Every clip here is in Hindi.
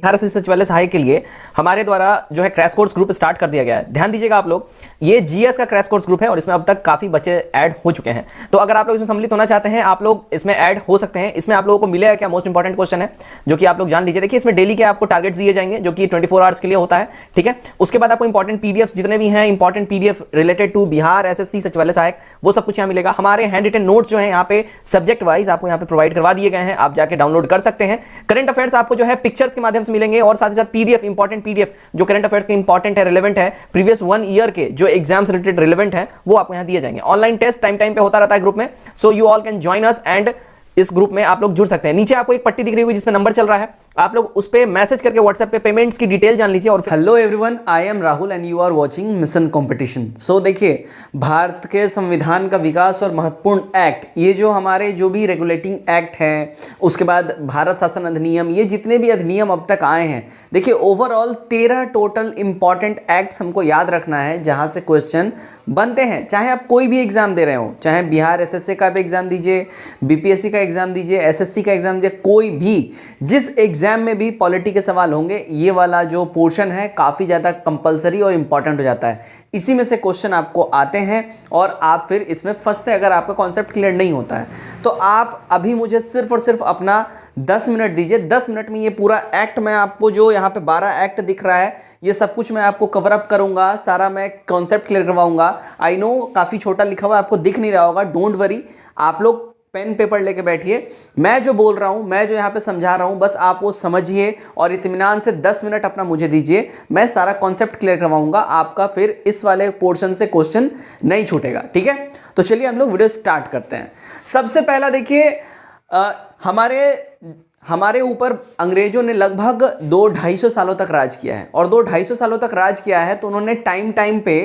बिहार सचिवालय सहायक के लिए हमारे द्वारा जो है क्रैश कोर्स ग्रुप स्टार्ट कर दिया गया है। ध्यान दीजिएगा आप लोग, ये जीएस का क्रैश कोर्स ग्रुप है और इसमें अब तक काफी बच्चे ऐड हो चुके हैं। तो अगर आप लोग इसमें सम्मिलित होना चाहते हैं, आप लोग इसमें ऐड हो सकते हैं। इसमें आप लोगों को मिलेगा क्या, मोस्ट इंपॉर्टेंट क्वेश्चन है जो कि आप लोग जान लीजिए। देखिए इसमें डेली के आपको टारगेट्स दिए जाएंगे जो कि 24 आवर्स के लिए होता है, ठीक है। उसके बाद आपको इंपॉर्टेंट पीडीएफ जितने भी हैं, important PDF related to Bihar SSC सचिवालय सहायक, वो सब कुछ यहाँ मिलेगा। हमारे हैंड रिटन नोट्स जो है यहाँ पे सब्जेक्ट वाइज आपको यहाँ पे प्रोवाइड करवा दिए गए हैं, आप जाके डाउनलोड कर सकते हैं। करंट अफेयर्स आपको जो है पिक्चर्स के माध्यम से मिलेंगे और साथ ही साथ पीडीएफ, इंपॉर्टेंट पीडीएफ जो करंट अफेयर्स के इंपॉर्टेंट है, रिलेवेंट है, प्रीवियस 1 ईयर के जो एग्जाम्स रिलेटेड रिलेवेंट है, वो आपको यहाँ दिए जाएंगे। ऑनलाइन टेस्ट टाइम पे होता रहता है ग्रुप में, so you all can join us and इस ग्रुप में आप लोग जुड़ सकते हैं। नीचे आपको एक पट्टी दिख रही होगी जिसमें नंबर चल रहा है, आप लोग उस पे मैसेज करके व्हाट्सएप पे पेमेंट्स की डिटेल जान लीजिए। और hello everyone, I am Rahul and you are watching mission competition. So देखिए, भारत के संविधान का विकास और महत्वपूर्ण एक्ट, ये जो हमारे जो भी रेगुलेटिंग एक्ट है, उसके बाद भारत शासन अधिनियम, ये जितने भी अधिनियम अब तक आए हैं, देखिए ओवरऑल 13 टोटल इंपॉर्टेंट एक्ट्स हमको याद रखना है जहां से क्वेश्चन बनते हैं। चाहे आप कोई भी एग्जाम दे रहे हो, चाहे बिहार एसएससी का भी एग्जाम दीजिए, बीपीएससी का एग्जाम दीजिए, एसएससी का एग्जाम दीजिए, कोई भी जिस एग्जाम में भी पॉलिटी के सवाल होंगे, ये वाला जो पोर्शन है काफ़ी ज़्यादा कंपलसरी और इंपॉर्टेंट हो जाता है। इसी में से क्वेश्चन आपको आते हैं और आप फिर इसमें फंसते हैं अगर आपका कॉन्सेप्ट क्लियर नहीं होता है। तो आप अभी मुझे सिर्फ और सिर्फ अपना 10 मिनट दीजिए। 10 मिनट में ये पूरा एक्ट मैं आपको, जो यहाँ पे 12 एक्ट दिख रहा है, ये सब कुछ मैं आपको कवर अप करूंगा, सारा मैं कॉन्सेप्ट क्लियर करवाऊंगा। आई नो काफ़ी छोटा लिखा हुआ आपको दिख नहीं रहा होगा, डोंट वरी, आप लोग पेन पेपर लेके बैठिए। मैं जो बोल रहा हूं, मैं जो यहाँ पे समझा रहा हूं, बस आप वो समझिए और इत्मीनान से 10 मिनट अपना मुझे दीजिए। मैं सारा कॉन्सेप्ट क्लियर करवाऊंगा आपका, फिर इस वाले पोर्शन से क्वेश्चन नहीं छूटेगा, ठीक है। तो चलिए हम लोग वीडियो स्टार्ट करते हैं। सबसे पहला देखिए, हमारे ऊपर अंग्रेजों ने लगभग 200-250 सालों तक राज किया है और 200-250 सालों तक राज किया है, तो उन्होंने टाइम पे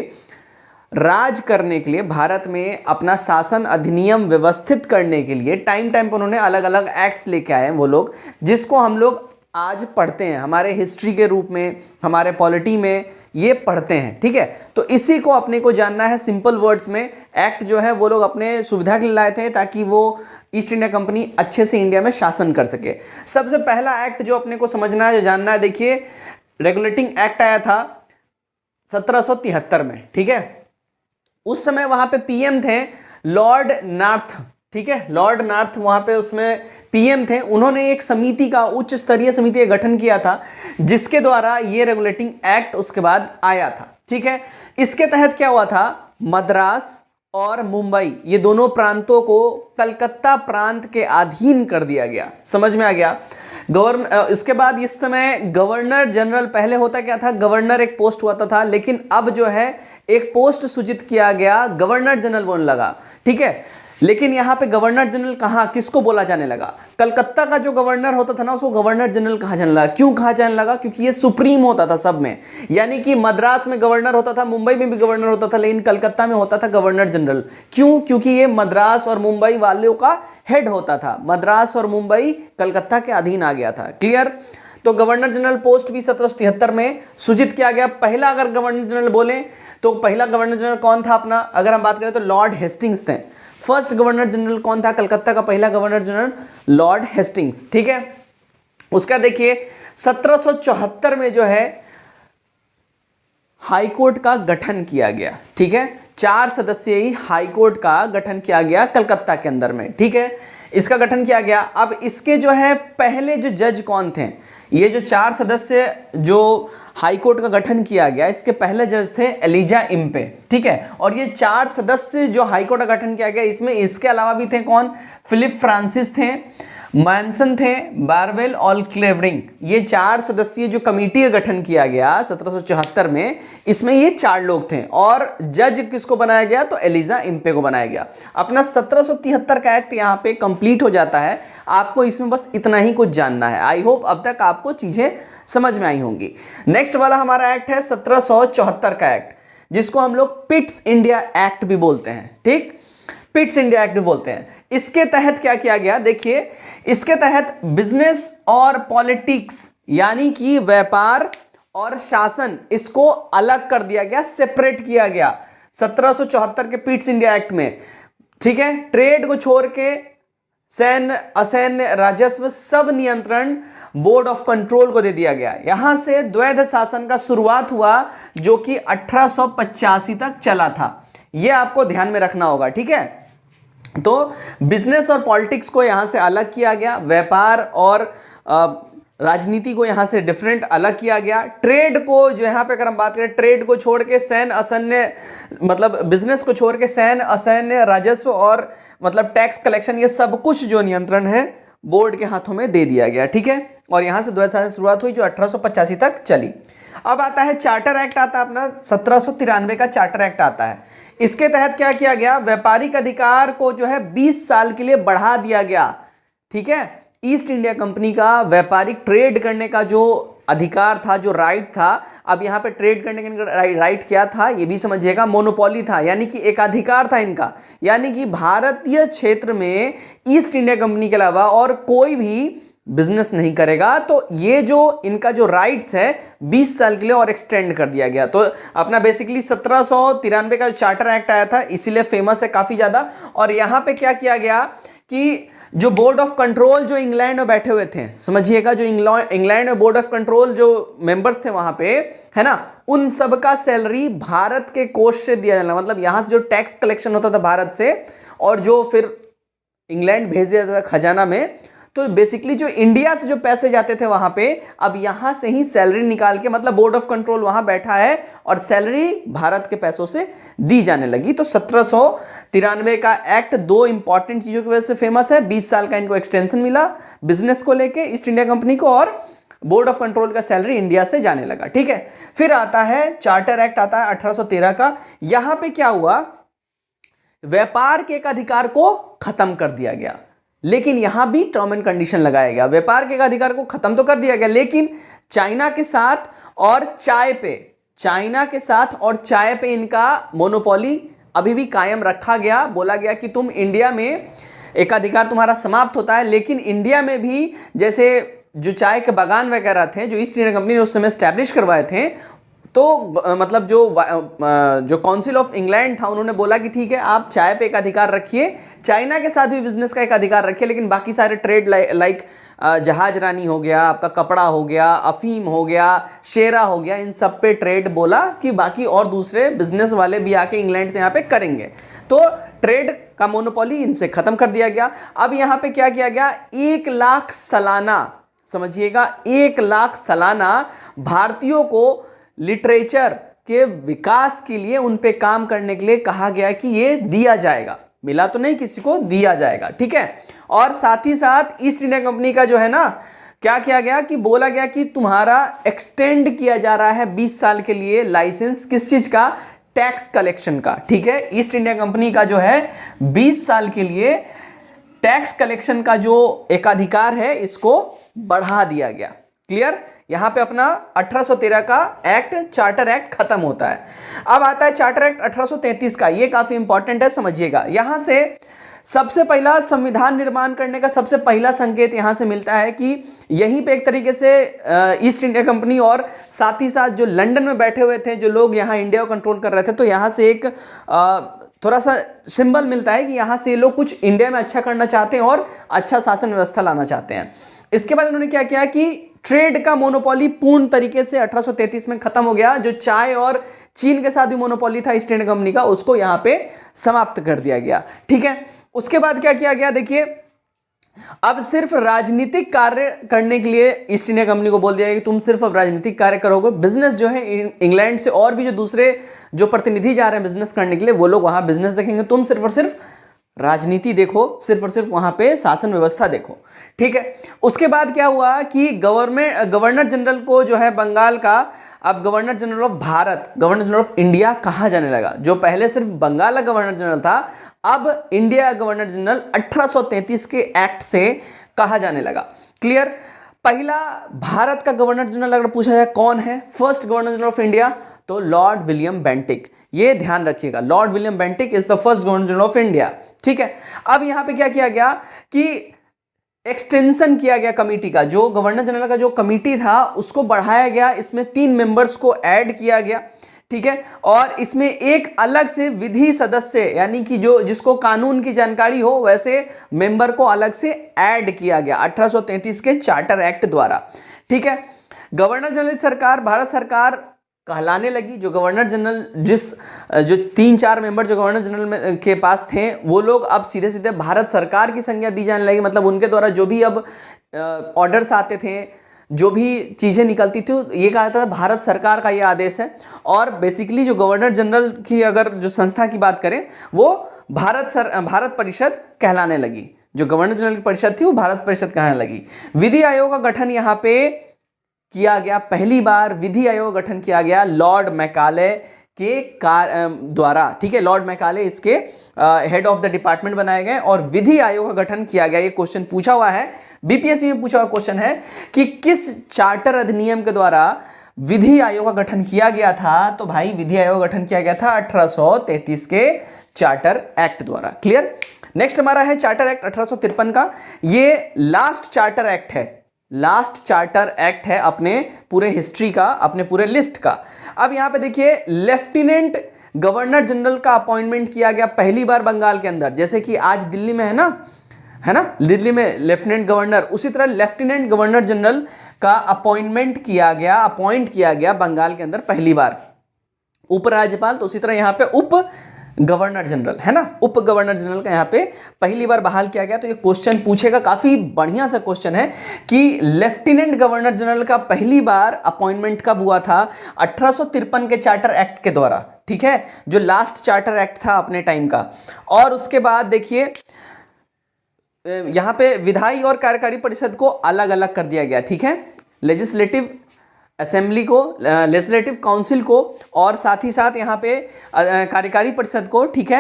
राज करने के लिए, भारत में अपना शासन अधिनियम व्यवस्थित करने के लिए टाइम पे उन्होंने अलग अलग एक्ट्स लेके आए हैं वो लोग, जिसको हम लोग आज पढ़ते हैं, हमारे हिस्ट्री के रूप में, हमारे पॉलिटी में ये पढ़ते हैं, ठीक है। तो इसी को अपने को जानना है सिंपल वर्ड्स में। एक्ट जो है वो लोग अपने सुविधा के लिए लाए थे ताकि वो ईस्ट इंडिया कंपनी अच्छे से इंडिया में शासन कर सके। सबसे पहला एक्ट जो अपने को समझना है, जो जानना है, देखिए रेगुलेटिंग एक्ट आया था 1773 में, ठीक है। उस समय वहां पे पीएम थे लॉर्ड नॉर्थ, ठीक है, लॉर्ड नॉर्थ वहां पे उसमें पीएम थे। उन्होंने एक समिति का, उच्च स्तरीय समिति का गठन किया था, जिसके द्वारा ये रेगुलेटिंग एक्ट उसके बाद आया था, ठीक है। इसके तहत क्या हुआ था, मद्रास और मुंबई, ये दोनों प्रांतों को कलकत्ता प्रांत के अधीन कर दिया गया। समझ में आ गया। इसके बाद इस समय गवर्नर जनरल, पहले होता क्या था, गवर्नर एक पोस्ट हुआ था, लेकिन अब जो है एक पोस्ट सृजित किया गया, गवर्नर जनरल बोलने लगा, ठीक है। लेकिन यहां पे गवर्नर जनरल कहां, किसको बोला जाने लगा, कलकत्ता का जो गवर्नर होता था ना, उसको गवर्नर जनरल कहा जाने लगा। क्यों कहा जाने लगा, क्योंकि ये सुप्रीम होता था सब में, यानी कि मद्रास में गवर्नर होता था, मुंबई में भी गवर्नर होता था, लेकिन कलकत्ता में होता था गवर्नर जनरल। क्यों, क्योंकि ये मद्रास और मुंबई वालों का हेड होता था। मद्रास और मुंबई कलकत्ता के अधीन आ गया था, क्लियर। तो गवर्नर जनरल पोस्ट भी 1773 में सृजित किया गया। पहला अगर गवर्नर जनरल बोले तो पहला गवर्नर जनरल कौन था अपना, अगर हम बात करें तो लॉर्ड हेस्टिंग्स थे। फर्स्ट गवर्नर जनरल कौन था, कलकत्ता का पहला गवर्नर जनरल लॉर्ड हेस्टिंग्स, ठीक है। उसका देखिए 1774 में जो है हाईकोर्ट का गठन किया गया, ठीक है। 4 सदस्यीय हाईकोर्ट का गठन किया गया कलकत्ता के अंदर में, ठीक है। इसका गठन किया गया। अब इसके जो है पहले जो जज कौन थे, ये जो 4 सदस्य जो हाईकोर्ट का गठन किया गया, इसके पहले जज थे एलिजा इम्पे, ठीक है। और ये 4 सदस्य जो हाईकोर्ट का गठन किया गया, इसमें इसके अलावा भी थे कौन, फिलिप फ्रांसिस थे, मैनसन थे, बारवेल और क्लेवरिंग। ये 4 सदस्यीय जो कमेटी का गठन किया गया 1774 में, इसमें ये 4 लोग थे और जज किसको बनाया गया, तो एलिजा इम्पे को बनाया गया। अपना 1773 का एक्ट यहाँ पे कंप्लीट हो जाता है। आपको इसमें बस इतना ही कुछ जानना है। आई होप अब तक आपको चीजें समझ में आई होंगी। नेक्स्ट वाला हमारा एक्ट है 1774 का एक्ट, जिसको हम लोग पिट्स इंडिया एक्ट भी बोलते हैं, ठीक, पिट्स इंडिया एक्ट भी बोलते हैं। इसके तहत क्या किया गया, देखिए इसके तहत बिजनेस और पॉलिटिक्स, यानी कि व्यापार और शासन, इसको अलग कर दिया गया, सेपरेट किया गया 1774 के पिट्स इंडिया एक्ट में, ठीक है। ट्रेड को छोड़ के सैन्य असैन्य राजस्व सब नियंत्रण बोर्ड ऑफ कंट्रोल को दे दिया गया। यहां से द्वैध शासन का शुरुआत हुआ जो कि 1885 तक चला था। यह आपको ध्यान में रखना होगा, ठीक है। तो बिजनेस और पॉलिटिक्स को यहां से अलग किया गया, व्यापार और राजनीति को यहां से डिफरेंट अलग किया गया। ट्रेड को जो यहां पे अगर हम बात करें, ट्रेड को छोड़ के सैन्य असैन्य, मतलब बिजनेस को छोड़ के सैन्य असैन्य राजस्व और मतलब टैक्स कलेक्शन, ये सब कुछ जो नियंत्रण है बोर्ड के हाथों में दे दिया गया, ठीक है। और यहां से द्वैध शासन की शुरुआत हुई जो 1885 तक चली। अब आता है चार्टर एक्ट, आता है अपना 1793 का चार्टर एक्ट आता है। इसके तहत क्या किया गया, व्यापारिक अधिकार को जो है 20 साल के लिए बढ़ा दिया गया, ठीक है। ईस्ट इंडिया कंपनी का व्यापारिक ट्रेड करने का जो अधिकार था, जो राइट था, अब यहां पे ट्रेड करने का राइट क्या था ये भी समझिएगा, मोनोपोली था, यानी कि एकाधिकार था इनका, यानी कि भारतीय क्षेत्र में ईस्ट इंडिया कंपनी के अलावा और कोई भी बिजनेस नहीं करेगा। तो ये जो इनका जो राइट्स है 20 साल के लिए और एक्सटेंड कर दिया गया। तो अपना बेसिकली 1793 का जो चार्टर एक्ट आया था इसीलिए फेमस है काफी ज्यादा। और यहां पे क्या किया गया कि जो बोर्ड ऑफ कंट्रोल जो इंग्लैंड में बैठे हुए थे, समझिएगा, जो इंग्लैंड में बोर्ड ऑफ कंट्रोल जो मेंबर्स थे वहां पे, है ना, उन सबका सैलरी भारत के कोष से दिया जाना, मतलब यहां से जो टैक्स कलेक्शन होता था भारत से और जो फिर इंग्लैंड भेज दिया था खजाना में, तो बेसिकली जो इंडिया से जो पैसे जाते थे वहां पे, अब यहां से ही सैलरी निकाल के, मतलब बोर्ड ऑफ कंट्रोल वहां बैठा है और सैलरी भारत के पैसों से दी जाने लगी। तो 1793 का एक्ट दो इंपॉर्टेंट चीजों की वजह से फेमस है। 20 साल का इनको एक्सटेंशन मिला बिजनेस को लेके ईस्ट इंडिया कंपनी को, और बोर्ड ऑफ कंट्रोल का सैलरी इंडिया से जाने लगा, ठीक है। फिर आता है चार्टर एक्ट, आता है 1813 का। यहां पे क्या हुआ, व्यापार के एक अधिकार को खत्म कर दिया गया, लेकिन यहां भी टर्म एंड कंडीशन लगाया गया। व्यापार के अधिकार को खत्म तो कर दिया गया, लेकिन चाइना के साथ और चाय पे इनका मोनोपोली अभी भी कायम रखा गया। बोला गया कि तुम इंडिया में एक अधिकार तुम्हारा समाप्त होता है, लेकिन इंडिया में भी जैसे जो चाय के बागान वगैरह थे जो ईस्ट इंडिया कंपनी ने उस समय स्टैब्लिश करवाए थे, तो मतलब जो काउंसिल ऑफ इंग्लैंड था उन्होंने बोला कि ठीक है आप चाय पे एक अधिकार रखिए, चाइना के साथ भी बिजनेस का एक अधिकार रखिए, लेकिन बाकी सारे ट्रेड लाइक जहाज रानी हो गया, आपका कपड़ा हो गया, अफीम हो गया, शेरा हो गया, इन सब पे ट्रेड बोला कि बाकी और दूसरे बिजनेस वाले भी आके इंग्लैंड से यहाँ पे करेंगे। तो ट्रेड का मोनोपोली इनसे खत्म कर दिया गया। अब यहाँ पे क्या किया गया, 1 लाख सालाना, समझिएगा 1 लाख सालाना भारतीयों को लिटरेचर के विकास के लिए, उन पे काम करने के लिए कहा गया कि ये दिया जाएगा, मिला तो नहीं किसी को, दिया जाएगा, ठीक है। और साथ ही साथ ईस्ट इंडिया कंपनी का जो है ना, क्या किया गया कि बोला गया कि तुम्हारा एक्सटेंड किया जा रहा है 20 साल के लिए लाइसेंस, किस चीज का, टैक्स कलेक्शन का, ठीक है। ईस्ट इंडिया कंपनी का जो है 20 साल के लिए टैक्स कलेक्शन का जो एकाधिकार है इसको बढ़ा दिया गया। क्लियर, यहां पे अपना 1813 का एक्ट, चार्टर एक्ट खत्म होता है। अब आता है चार्टर एक्ट 1833 का, ये काफी इंपॉर्टेंट है, समझिएगा। यहां से सबसे पहला संविधान निर्माण करने का सबसे पहला संकेत यहां से मिलता है कि यहीं पे एक तरीके से ईस्ट इंडिया कंपनी और साथ ही साथ जो लंदन में बैठे हुए थे जो लोग यहां इंडिया को कंट्रोल कर रहे थे, तो यहां से एक थोड़ा सा सिंबल मिलता है कि यहां से ये लोग कुछ इंडिया में अच्छा करना चाहते हैं और अच्छा शासन व्यवस्था लाना चाहते हैं। इसके बाद उन्होंने क्या किया कि ट्रेड का मोनोपोली पूर्ण तरीके से 1833 में खत्म हो गया। जो चाय और चीन के साथ भी मोनोपोली था ईस्ट इंडिया कंपनी का, उसको यहां पे समाप्त कर दिया गया, ठीक है। उसके बाद क्या किया गया, देखिए अब सिर्फ राजनीतिक कार्य करने के लिए ईस्ट इंडिया कंपनी को बोल दिया गया कि तुम सिर्फ अब राजनीतिक कार्य करोगे। बिजनेस जो है इंग्लैंड से और भी जो दूसरे जो प्रतिनिधि जा रहे हैं बिजनेस करने के लिए, वो लोग वहां बिजनेस देखेंगे, तुम सिर्फ और सिर्फ राजनीति देखो, सिर्फ और सिर्फ वहां पे शासन व्यवस्था देखो, ठीक है। उसके बाद क्या हुआ कि गवर्नर जनरल को जो है बंगाल का अब governor general of Bharat, governor general of India कहा जाने लगा। जो पहले सिर्फ बंगाल का गवर्नर जनरल था, अब इंडिया गवर्नर जनरल 1833 के एक्ट से कहा जाने लगा। क्लियर, पहला भारत का गवर्नर जनरल अगर पूछा जाए कौन है, first governor general of India, तो लॉर्ड विलियम बेंटिक। ये ध्यान रखिएगा, Lord William Bentinck is the first governor general of India, ठीक है। अब यहां पे क्या किया गया कि एक्सटेंशन किया गया कमिटी का, जो गवर्नर जनरल का जो कमिटी था उसको बढ़ाया गया, इसमें 3 मेंबर्स को ऐड किया गया, ठीक है। और इसमें एक अलग से विधि सदस्य यानी कि जो जिसको कानून की जानकारी हो वैसे मेंबर को अलग से ऐड किया गया 1833 के चार्टर एक्ट द्वारा, ठीक है। गवर्नर जनरल सरकार भारत सरकार कहलाने लगी। जो गवर्नर जनरल जो 3-4 मेंबर जो गवर्नर जनरल के पास थे वो लोग अब सीधे सीधे भारत सरकार की संज्ञा दी जाने लगी। मतलब उनके द्वारा जो भी अब ऑर्डर्स आते थे, जो भी चीज़ें निकलती थी, ये कहा था भारत सरकार का ये आदेश है। और बेसिकली जो गवर्नर जनरल की अगर जो संस्था की बात करें वो भारत परिषद कहलाने लगी। जो गवर्नर जनरल की परिषद थी वो भारत परिषद कहलाने लगी। विधि आयोग का गठन यहाँ पे किया गया, पहली बार विधि आयोग का गठन किया गया लॉर्ड मैकाले के द्वारा, ठीक है। लॉर्ड मैकाले इसके हेड ऑफ द डिपार्टमेंट बनाए गए और विधि आयोग का गठन किया गया। ये क्वेश्चन पूछा हुआ है, बीपीएससी में पूछा हुआ क्वेश्चन है कि किस चार्टर अधिनियम के द्वारा विधि आयोग का गठन किया गया था। तो भाई विधि आयोग का गठन किया गया था 1833 के चार्टर एक्ट द्वारा। क्लियर। नेक्स्ट हमारा है चार्टर एक्ट 1853 का। ये लास्ट चार्टर एक्ट है, लास्ट चार्टर एक्ट है अपने पूरे हिस्ट्री का, अपने पूरे लिस्ट का। अब यहां पे देखिए लेफ्टिनेंट गवर्नर जनरल का अपॉइंटमेंट किया गया पहली बार बंगाल के अंदर। जैसे कि आज दिल्ली में है ना, दिल्ली में लेफ्टिनेंट गवर्नर, उसी तरह लेफ्टिनेंट गवर्नर जनरल का अपॉइंट किया गया बंगाल के अंदर पहली बार। उपराज्यपाल तो उसी तरह यहां पे उप गवर्नर जनरल है ना, उप गवर्नर जनरल का यहाँ पे पहली बार बहाल किया गया। तो ये क्वेश्चन पूछेगा, काफी बढ़िया सा क्वेश्चन है कि लेफ्टिनेंट गवर्नर जनरल का पहली बार अपॉइंटमेंट कब हुआ था? 1853 के चार्टर एक्ट के द्वारा, ठीक है, जो लास्ट चार्टर एक्ट था अपने टाइम का। और उसके बाद देखिए यहाँ पे विधायी और कार्यकारी परिषद को अलग अलग कर दिया गया, ठीक है। लेजिस्लेटिव असेंबली को, लेजिस्लेटिव काउंसिल को और साथ ही साथ यहाँ पे कार्यकारी परिषद को, ठीक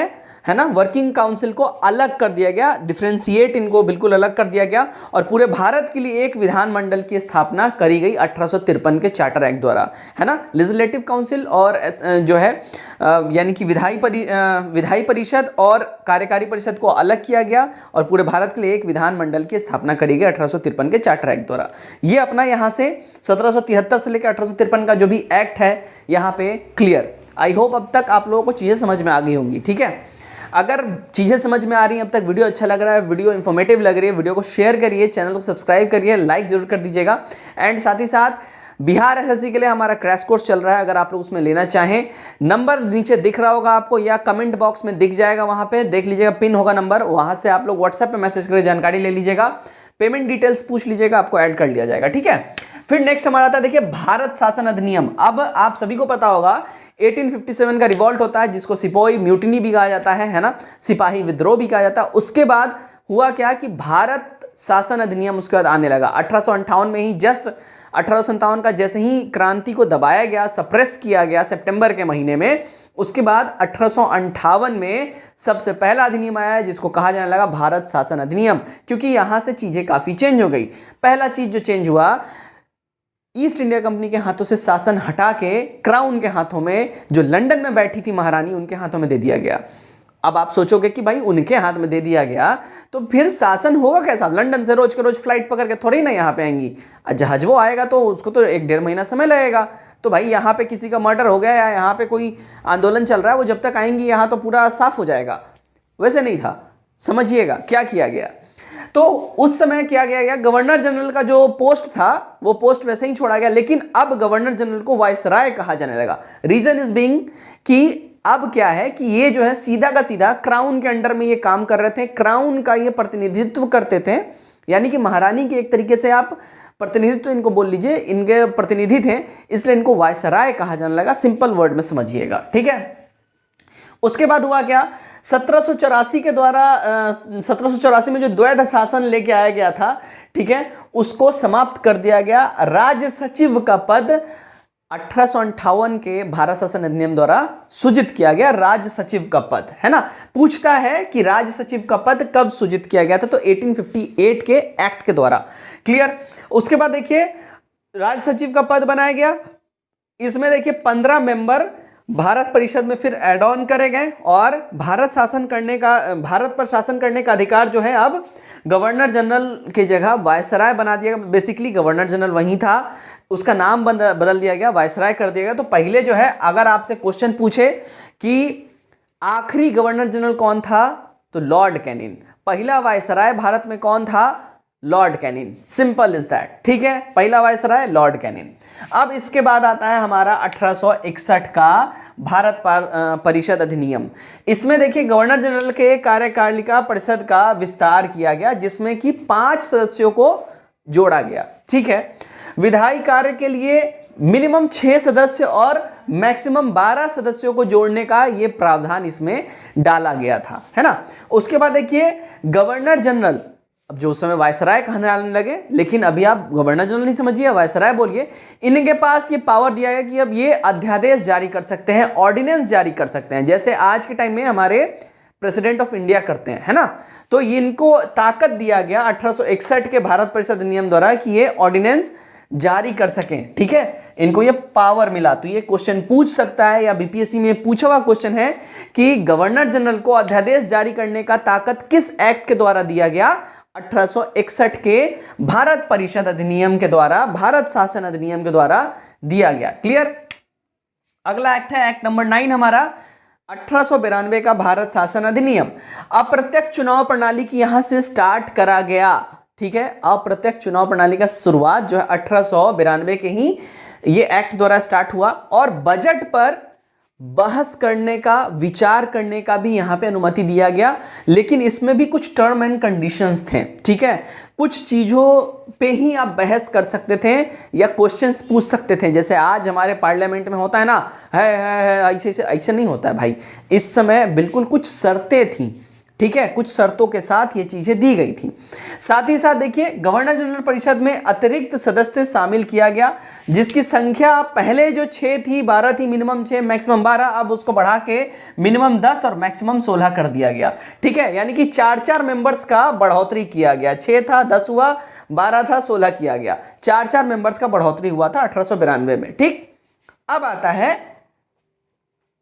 है ना, वर्किंग काउंसिल को अलग कर दिया गया, डिफ्रेंशिएट इनको बिल्कुल अलग कर दिया गया। और पूरे भारत के लिए एक विधानमंडल की स्थापना करी गई 1853 के चार्टर एक्ट द्वारा, है ना। लेजिस्लेटिव काउंसिल और जो है यानी कि विधायी परिषद और कार्यकारी परिषद को अलग किया गया और पूरे भारत के लिए एक विधानमंडल की स्थापना करी गई 1853 के चार्टर एक्ट द्वारा। ये अपना यहाँ से 1773 से लेकर 1853 का जो भी एक्ट है यहाँ पे क्लियर। आई होप अब तक आप लोगों को चीज़ें समझ में आ गई होंगी, ठीक है। अगर चीज़ें समझ में आ रही हैं, अब तक वीडियो अच्छा लग रहा है, वीडियो इन्फॉर्मेटिव लग रही है, वीडियो को शेयर करिए, चैनल को सब्सक्राइब करिए, लाइक जरूर कर दीजिएगा। एंड साथ ही साथ बिहार एसएससी के लिए हमारा क्रैश कोर्स चल रहा है, अगर आप लोग उसमें लेना चाहें, नंबर नीचे दिख रहा होगा आपको या कमेंट बॉक्स में दिख जाएगा, वहाँ पे देख लीजिएगा, पिन होगा नंबर, वहाँ से आप लोग व्हाट्सएप पे मैसेज करके जानकारी ले लीजिएगा, पेमेंट डिटेल्स पूछ लीजिएगा, आपको ऐड कर लिया जाएगा, ठीक है। फिर नेक्स्ट हमारा आता है देखिए भारत शासन अधिनियम। अब आप सभी को पता होगा 1857 का रिवॉल्ट होता है जिसको सिपाही म्यूटिनी भी कहा जाता है ना, सिपाही विद्रोह भी कहा जाता है। उसके बाद हुआ क्या कि भारत शासन अधिनियम उसके बाद आने लगा 1858 में ही, जस्ट 1857 का जैसे ही क्रांति को दबाया गया, सप्रेस किया गया सितंबर के महीने में, उसके बाद 1858 में सबसे पहला अधिनियम आया जिसको कहा जाने लगा भारत शासन अधिनियम, क्योंकि यहां से चीजें काफी चेंज हो गई। पहला चीज जो चेंज हुआ, ईस्ट इंडिया कंपनी के हाथों से शासन हटा के क्राउन के हाथों में, जो लंदन में बैठी थी महारानी, उनके हाथों में दे दिया गया। अब आप सोचोगे कि भाई उनके हाथ में दे दिया गया तो फिर शासन होगा कैसा? लंदन से रोज के रोज फ्लाइट पकड़ के थोड़ी ना यहाँ पे आएंगी, जहाज वो आएगा तो उसको तो 1-1.5 महीना समय लगेगा। तो भाई यहाँ पे किसी का मर्डर हो गया या यहाँ पे कोई आंदोलन चल रहा है, वो जब तक आएंगी यहाँ तो पूरा साफ हो जाएगा। वैसे नहीं था, समझिएगा क्या किया गया। तो उस समय क्या किया गया, गवर्नर जनरल का जो पोस्ट था वो पोस्ट वैसे ही छोड़ा गया, लेकिन अब गवर्नर जनरल को वायसराय कहा जाने लगा। रीजन इज बीइंग कि अब क्या है कि ये जो है सीधा का सीधा क्राउन के अंडर में ये काम कर रहे थे, क्राउन का ये प्रतिनिधित्व करते थे, यानी कि महारानी के एक तरीके से आप प्रतिनिधित्व इनको बोल लीजिए, इनके प्रतिनिधि थे, इसलिए इनको वायसराय कहा जाने लगा। सिंपल वर्ड में समझिएगा, ठीक है। उसके बाद हुआ क्या, 1784 के द्वारा 1784 में जो द्वैध शासन लेके आया गया था, ठीक है, उसको समाप्त कर दिया गया। राज सचिव का पद 1858 के भारत शासन अधिनियम द्वारा सृजित किया गया, राज सचिव का पद, है ना। पूछता है कि राज सचिव का पद कब सृजित किया गया था, तो 1858 के एक्ट के द्वारा, क्लियर। उसके बाद देखिए राज सचिव का पद बनाया गया, इसमें देखिए 15 मेंबर भारत परिषद में फिर एड ऑन करे गए और भारत पर शासन करने का अधिकार जो है अब गवर्नर जनरल की जगह वायसराय बना दिया गया। बेसिकली गवर्नर जनरल वही था, उसका नाम बदल दिया गया, वायसराय कर दिया गया। तो पहले जो है अगर आपसे क्वेश्चन पूछे कि आखिरी गवर्नर जनरल कौन था, तो लॉर्ड कैनिंग। पहला वायसराय भारत में कौन था? Lord Canning. Simple is that, ठीक है, पहला वायसराय लॉर्ड कैनिंग। अब इसके बाद आता है हमारा 1861 का भारत परिषद अधिनियम। इसमें देखिए गवर्नर जनरल के कार्यकारिणी परिषद का विस्तार किया गया, जिसमें कि 5 सदस्यों को जोड़ा गया, ठीक है। विधायी कार्य के लिए मिनिमम 6 सदस्य और मैक्सिमम 12 सदस्यों को जोड़ने का ये प्रावधान इसमें डाला गया था, है ना। उसके बाद देखिए गवर्नर जनरल, अब जो उस समय वायसराय कहने आने लगे, लेकिन अभी आप गवर्नर जनरल नहीं समझिए, वायसराय बोलिए। इनके पास ये पावर दिया गया कि अब ये अध्यादेश जारी कर सकते हैं, ऑर्डिनेंस जारी कर सकते हैं, जैसे आज के टाइम में हमारे प्रेसिडेंट ऑफ इंडिया करते हैं, है ना। तो इनको ताकत दिया गया 1861 के भारत परिषद अधिनियम द्वारा कि ये ऑर्डिनेंस जारी कर सकें, ठीक है, इनको ये पावर मिला। तो ये क्वेश्चन पूछ सकता है या बीपीएससी में पूछा हुआ क्वेश्चन है कि गवर्नर जनरल को अध्यादेश जारी करने का ताकत किस एक्ट के द्वारा दिया गया? 1861 के भारत परिषद अधिनियम के द्वारा, भारत शासन अधिनियम के द्वारा दिया गया। क्लियर। अगला एक्ट है एक्ट नंबर 9 हमारा 1892 का भारत शासन अधिनियम। अप्रत्यक्ष चुनाव प्रणाली की यहां से स्टार्ट करा गया, ठीक है। अप्रत्यक्ष चुनाव प्रणाली का शुरुआत जो है 1892 के ही ये एक्ट द्वारा स्टार्ट हुआ और बजट पर बहस करने का, विचार करने का भी यहां पे अनुमति दिया गया, लेकिन इसमें भी कुछ टर्म एंड कंडीशंस थे, ठीक है। कुछ चीजों पे ही आप बहस कर सकते थे या क्वेश्चंस पूछ सकते थे, जैसे आज हमारे पार्लियामेंट में होता है ना, है ऐसे नहीं होता है भाई। इस समय बिल्कुल कुछ शर्तें थी, ठीक है, कुछ शर्तों के साथ ये चीजें दी गई थी। साथ ही साथ देखिए गवर्नर जनरल परिषद में अतिरिक्त सदस्य शामिल किया गया, जिसकी संख्या पहले जो 6 थी, 12 थी, मिनिमम 6 मैक्सिमम 12, अब उसको बढ़ा के मिनिमम 10 और मैक्सिमम 16 कर दिया गया, ठीक है। यानी कि 4-4 मेंबर्स का बढ़ोतरी किया गया। 6 था, 10 हुआ, 12 था, 16 किया गया। 4-4 मेंबर्स का बढ़ोतरी हुआ था 1892 में, ठीक। अब आता है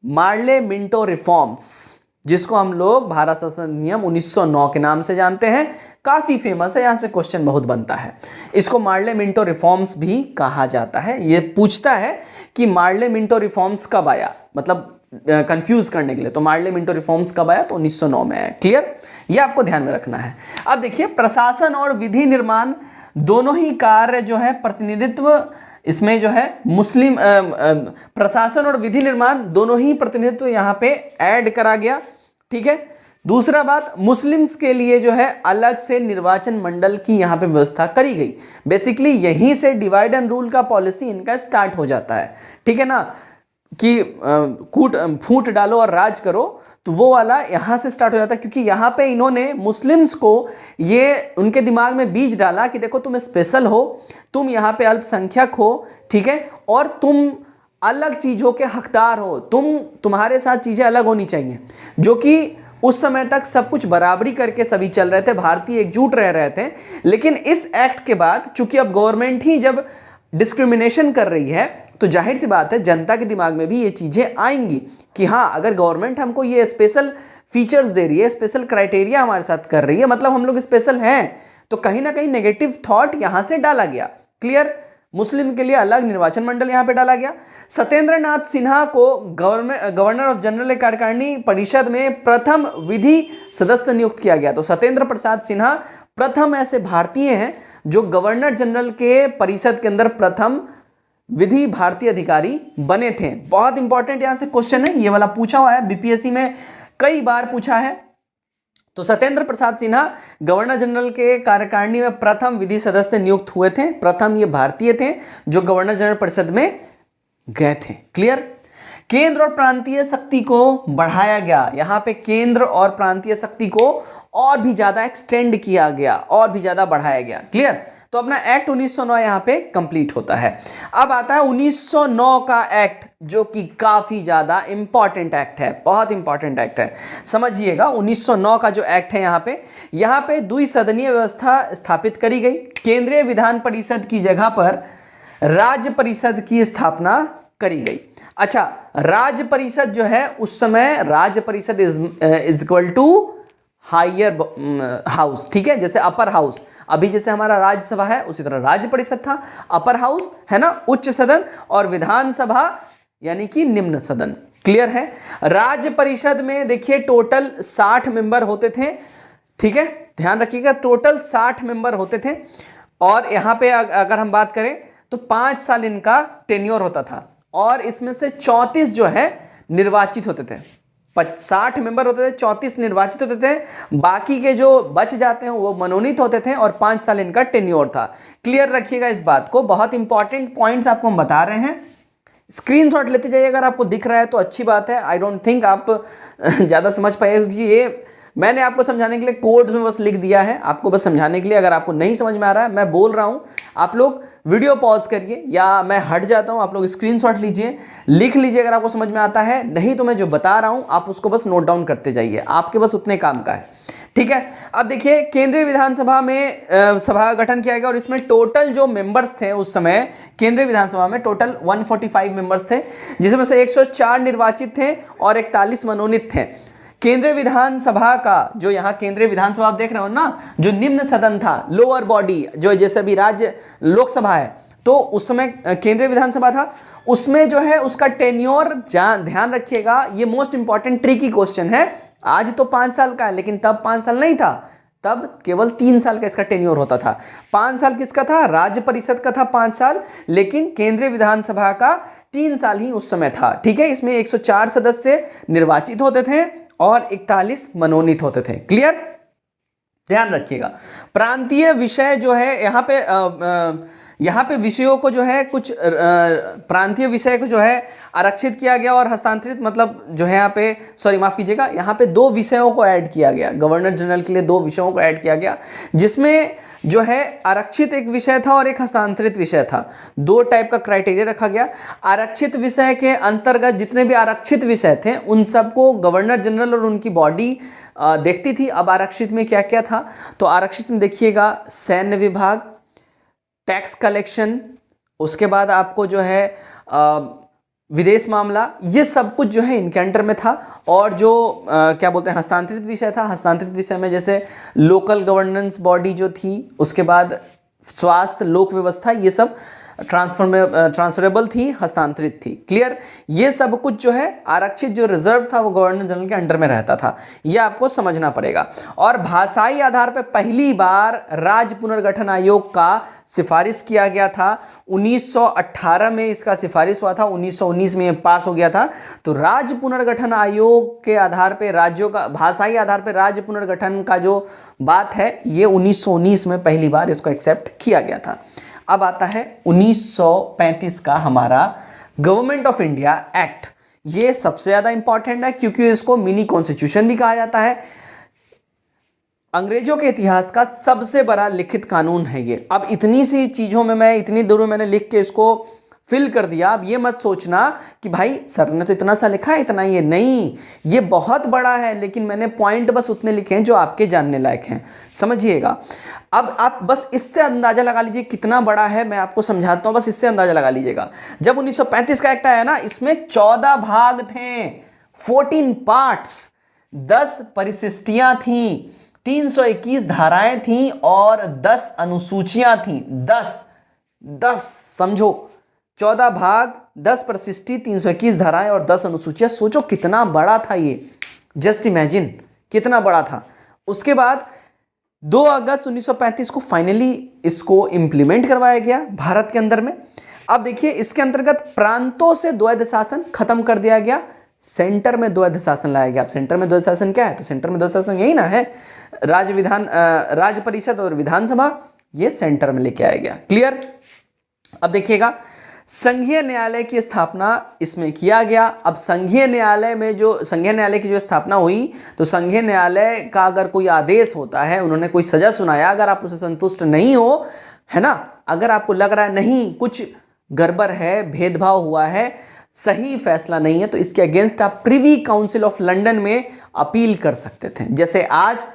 मार्ले मिंटो रिफॉर्म्स, जिसको हम लोग भारत शासन अधिनियम 1909 के नाम से जानते हैं। काफी फेमस है, यहां से क्वेश्चन बहुत बनता है। इसको मार्ले मिंटो रिफॉर्म्स भी कहा जाता है। ये पूछता है कि मार्ले मिंटो रिफॉर्म्स कब आया, मतलब कंफ्यूज करने के लिए। तो मार्ले मिंटो रिफॉर्म्स कब आया? तो 1909 में आया। क्लियर, ये आपको ध्यान में रखना है। अब देखिए प्रशासन और विधि निर्माण दोनों ही कार्य जो है प्रतिनिधित्व, इसमें जो है मुस्लिम प्रशासन और विधि निर्माण दोनों ही प्रतिनिधित्व यहां पे ऐड करा गया, ठीक है। दूसरा बात, मुस्लिम्स के लिए जो है अलग से निर्वाचन मंडल की यहां पे व्यवस्था करी गई। बेसिकली यहीं से डिवाइड एंड रूल का पॉलिसी इनका स्टार्ट हो जाता है, ठीक है ना, कि फूट डालो और राज करो, तो वो वाला यहां से स्टार्ट हो जाता है। क्योंकि यहां पे इन्होंने मुस्लिम्स को ये उनके दिमाग में बीज डाला कि देखो तुम स्पेशल हो, तुम यहां पे अल्पसंख्यक हो, ठीक है, और तुम अलग चीजों के हकदार हो, तुम्हारे साथ चीजें अलग होनी चाहिए। जो कि उस समय तक सब कुछ बराबरी करके सभी चल रहे थे, भारतीय एकजुट रह रहे थे। लेकिन इस एक्ट के बाद चूंकि अब गवर्नमेंट ही जब डिस्क्रिमिनेशन कर रही है, तो जाहिर सी बात है जनता के दिमाग में भी ये चीजें आएंगी कि हाँ, अगर गवर्नमेंट हमको ये स्पेशल फीचर्स दे रही है, स्पेशल क्राइटेरिया हमारे साथ कर रही है, मतलब हम लोग स्पेशल हैं, तो कहीं ना कहीं नेगेटिव थॉट यहां से डाला गया। क्लियर। मुस्लिम के लिए अलग निर्वाचन मंडल यहां पे डाला गया। सत्येंद्र नाथ सिन्हा को गवर्नर ऑफ जनरल कार्यकारिणी परिषद में प्रथम विधि सदस्य नियुक्त किया गया। तो सत्येंद्र प्रसाद सिन्हा प्रथम ऐसे भारतीय हैं जो गवर्नर जनरल के परिषद के अंदर प्रथम विधि भारतीय अधिकारी बने थे। बहुत इंपॉर्टेंट यहां से क्वेश्चन है, ये वाला पूछा हुआ है, बीपीएससी में कई बार पूछा है। तो सत्येंद्र प्रसाद सिन्हा गवर्नर जनरल के कार्यकारिणी में प्रथम विधि सदस्य नियुक्त हुए थे। प्रथम ये भारतीय थे जो गवर्नर जनरल परिषद में गए थे। क्लियर। केंद्र और प्रांतीय शक्ति को बढ़ाया गया। यहां पे केंद्र और प्रांतीय शक्ति को और भी ज्यादा एक्सटेंड किया गया, और भी ज्यादा बढ़ाया गया। क्लियर। तो अपना एक्ट 1909 यहां पे कंप्लीट होता है। अब आता है 1909 का एक्ट, जो कि काफी ज्यादा इंपॉर्टेंट एक्ट है, बहुत इंपॉर्टेंट एक्ट है। समझिएगा 1909 का जो एक्ट है, यहां पे द्विसदनीय व्यवस्था स्थापित करी गई। केंद्रीय विधान परिषद की जगह पर राज्य परिषद की स्थापना करी गई। अच्छा, राज्य परिषद जो है उस समय राज्य परिषद is equal to higher house, ठीक है। जैसे अपर हाउस, अभी जैसे हमारा राज्यसभा है उसी तरह राज्य परिषद था, अपर हाउस है ना, उच्च सदन, और विधानसभा यानी कि निम्न सदन। क्लियर है। राज्य परिषद में देखिए टोटल 60 मेंबर होते थे, ठीक है, ध्यान रखिएगा, टोटल 60 मेंबर होते थे। और यहां पे अगर हम बात करें तो 5 साल इनका टेन्योर होता था, और इसमें से 34 जो है निर्वाचित होते थे। 60 मेंबर होते थे, 34 निर्वाचित होते थे, बाकी के जो बच जाते हैं वो मनोनीत होते थे, और 5 साल इनका टेन्योर था। क्लियर रखिएगा इस बात को, बहुत इंपॉर्टेंट पॉइंट्स आपको हम बता रहे हैं। स्क्रीनशॉट लेते जाइए, अगर आपको दिख रहा है तो अच्छी बात है। आई डोंट थिंक आप ज़्यादा समझ पाए, क्योंकि ये मैंने आपको समझाने के लिए कोड्स में बस लिख दिया है, आपको बस समझाने के लिए। अगर आपको नहीं समझ में आ रहा है, मैं बोल रहा हूँ, आप लोग वीडियो पॉज करिए या मैं हट जाता हूँ, आप लोग स्क्रीनशॉट लीजिए, लिख लीजिए अगर आपको समझ में आता है। नहीं तो मैं जो बता रहा हूँ आप उसको बस नोट डाउन करते जाइए, आपके बस उतने काम का है, ठीक है। अब देखिए केंद्रीय विधानसभा में सभा का गठन किया गया, और इसमें टोटल जो मेंबर्स थे उस समय केंद्रीय विधानसभा में टोटल 145 मेंबर्स थे, जिसमें से 104 निर्वाचित थे और 41 मनोनीत थे। केंद्रीय विधानसभा का जो यहाँ केंद्रीय विधानसभा आप देख रहे हो ना, जो निम्न सदन था, लोअर बॉडी, जो जैसे अभी राज्य लोकसभा है, तो उस समय केंद्रीय विधानसभा था, उसमें जो है उसका टेन्योर, ध्यान रखिएगा, ये मोस्ट इंपॉर्टेंट ट्रिकी क्वेश्चन है। आज तो 5 साल का है, लेकिन तब 5 साल नहीं था, तब केवल 3 साल का इसका टेन्योर होता था। 5 साल किसका था? राज्य परिषद का था 5 साल, लेकिन केंद्रीय विधानसभा का 3 साल ही उस समय था, ठीक है। इसमें 104 सदस्य निर्वाचित होते थे और 41 मनोनीत होते थे। क्लियर, ध्यान रखिएगा। प्रांतीय विषय जो है यहाँ पे विषयों को जो है कुछ प्रांतीय विषय को जो है आरक्षित किया गया और हस्तांतरित, मतलब जो है यहाँ पे, सॉरी माफ कीजिएगा, यहाँ पे 2 विषयों को ऐड किया गया, गवर्नर जनरल के लिए 2 विषयों को ऐड किया गया, जिसमें जो है आरक्षित एक विषय था और एक हस्तांतरित विषय था। 2 टाइप का क्राइटेरिया रखा गया। आरक्षित विषय के अंतर्गत जितने भी आरक्षित विषय थे उन सबको गवर्नर जनरल और उनकी बॉडी देखती थी। अब आरक्षित में क्या क्या था, तो आरक्षित में देखिएगा सैन्य विभाग, टैक्स कलेक्शन, उसके बाद आपको जो है विदेश मामला, ये सब कुछ जो है इनके अंडर में था। और जो क्या बोलते हैं हस्तांतरित विषय था, हस्तांतरित विषय में जैसे लोकल गवर्नेंस बॉडी जो थी, उसके बाद स्वास्थ्य, लोक व्यवस्था, ये सब ट्रांसफरेबल थी, हस्तांतरित थी। क्लियर, ये सब कुछ जो है आरक्षित जो रिजर्व था वो गवर्नर जनरल के अंडर में रहता था, ये आपको समझना पड़ेगा। और भाषाई आधार पर पहली बार राज्य पुनर्गठन आयोग का सिफारिश किया गया था। 1918 में इसका सिफारिश हुआ था, 1919 में ये पास हो गया था। तो राज्य पुनर्गठन आयोग के आधार पर राज्यों का, भाषाई आधार पर राज्य पुनर्गठन का जो बात है, ये 1919 में पहली बार इसको एक्सेप्ट किया गया था। अब आता है 1935 का हमारा गवर्नमेंट ऑफ इंडिया एक्ट। ये सबसे ज्यादा इंपॉर्टेंट है क्योंकि इसको मिनी कॉन्स्टिट्यूशन भी कहा जाता है। अंग्रेजों के इतिहास का सबसे बड़ा लिखित कानून है ये। अब इतनी सी चीजों में मैं इतनी दूर में मैंने लिख के इसको फिल कर दिया। अब ये मत सोचना कि भाई सर ने तो इतना सा लिखा है, इतना ये नहीं, ये बहुत बड़ा है, लेकिन मैंने पॉइंट बस उतने लिखे हैं जो आपके जानने लायक हैं, समझिएगा। अब आप बस इससे अंदाजा लगा लीजिए कितना बड़ा है, मैं आपको समझाता हूं, बस इससे अंदाजा लगा लीजिएगा। जब 1935 का एक्ट आया ना, इसमें 14 भाग थे, 14 पार्ट्स, 10 परिशिष्टियां थीं, 321 धाराएं थीं और 10 अनुसूचियां थीं। 10 समझो, 14 भाग, 10 परिशिष्टि, 321 धाराएं और 10 अनुसूचियां। सोचो कितना बड़ा था ये, जस्ट इमेजिन कितना बड़ा था। उसके बाद 2 अगस्त 1935 को फाइनली इसको इंप्लीमेंट करवाया गया भारत के अंदर में। अब देखिए इसके अंतर्गत प्रांतों से द्वैध शासन खत्म कर दिया गया, सेंटर में द्वैध शासन लाया गया। अब सेंटर में द्वैध शासन क्या है, तो सेंटर में द्वैध शासन यही ना है, राज्य परिषद और विधानसभा, ये सेंटर में लेके आया गया। क्लियर। अब देखिएगा संघीय न्यायालय की स्थापना इसमें किया गया। अब संघीय न्यायालय में जो संघीय न्यायालय की जो स्थापना हुई, तो संघीय न्यायालय का अगर कोई आदेश होता है, उन्होंने कोई सजा सुनाया, अगर आप उससे संतुष्ट नहीं हो, है ना, अगर आपको लग रहा है नहीं कुछ गड़बड़ है, भेदभाव हुआ है, सही फैसला नहीं है, तो इसके अगेंस्ट आप प्रिवी काउंसिल ऑफ लंदन में अपील कर सकते थे। जैसे आज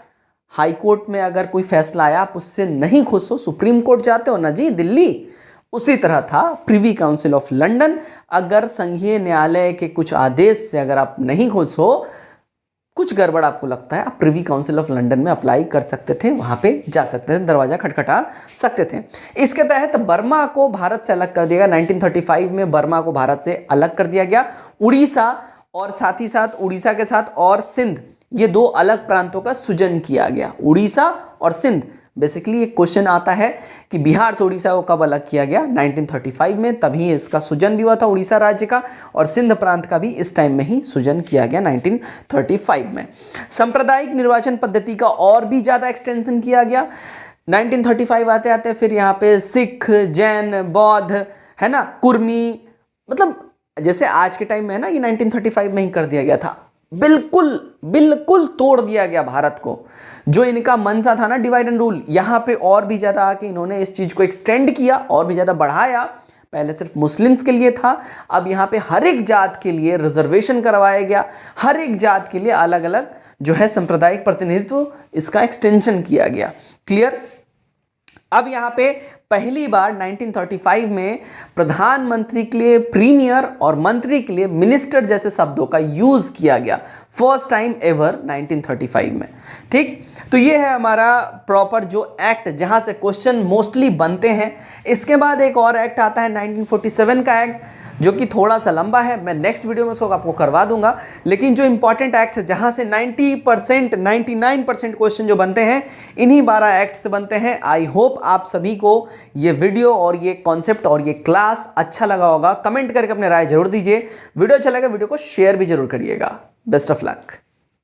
हाई कोर्ट में अगर कोई फैसला आया, आप उससे नहीं खुश हो, सुप्रीम कोर्ट जाते हो ना जी दिल्ली, उसी तरह था प्रिवी काउंसिल ऑफ लंदन। अगर संघीय न्यायालय के कुछ आदेश से अगर आप नहीं खुश हो, कुछ गड़बड़ आपको लगता है, आप प्रिवी काउंसिल ऑफ लंदन में अप्लाई कर सकते थे, वहां पे जा सकते थे, दरवाजा खटखटा सकते थे। इसके तहत बर्मा को भारत से अलग कर दिया गया। 1935 में बर्मा को भारत से अलग कर दिया गया। उड़ीसा और साथ ही साथ उड़ीसा के साथ और सिंध, ये दो अलग प्रांतों का सृजन किया गया, उड़ीसा और सिंध। बेसिकली एक क्वेश्चन आता है कि बिहार से उड़ीसा को कब अलग किया गया? 1935 में, तभी इसका सृजन भी हुआ था उड़ीसा राज्य का, और सिंध प्रांत का भी इस टाइम में ही सृजन किया गया 1935 में। सांप्रदायिक निर्वाचन पद्धति का और भी ज़्यादा एक्सटेंशन किया गया। 1935 आते आते फिर यहाँ पे सिख, जैन, बौद्ध, है ना, कुर्मी, मतलब जैसे आज के टाइम में है ना, ये 1935 में ही कर दिया गया था। बिल्कुल बिल्कुल तोड़ दिया गया भारत को। जो इनका मनसा था ना, डिवाइड एंड रूल, यहाँ पे और भी ज़्यादा आके इन्होंने इस चीज़ को एक्सटेंड किया और भी ज़्यादा बढ़ाया। पहले सिर्फ मुस्लिम्स के लिए था, अब यहाँ पे हर एक जात के लिए रिजर्वेशन करवाया गया, हर एक जात के लिए अलग अलग जो है सांप्रदायिक प्रतिनिधित्व, इसका एक्सटेंशन किया गया। क्लियर? अब यहाँ पे पहली बार 1935 में प्रधानमंत्री के लिए प्रीमियर और मंत्री के लिए मिनिस्टर जैसे शब्दों का यूज किया गया, फर्स्ट टाइम एवर 1935 में। ठीक, तो ये है हमारा प्रॉपर जो एक्ट जहां से क्वेश्चन मोस्टली बनते हैं। इसके बाद एक और एक्ट आता है 1947 का एक्ट, जो कि थोड़ा सा लंबा है, मैं नेक्स्ट वीडियो में उसको आपको करवा दूंगा। लेकिन जो इंपॉर्टेंट एक्ट है जहां से 90% 99% क्वेश्चन जो बनते हैं, इन्हीं 12 एक्ट से बनते हैं। आई होप आप सभी को ये वीडियो और ये कॉन्सेप्ट और ये क्लास अच्छा लगा होगा। कमेंट करके अपने राय जरूर दीजिए। वीडियो अच्छा लगा वीडियो को शेयर भी जरूर करिएगा। Best of luck.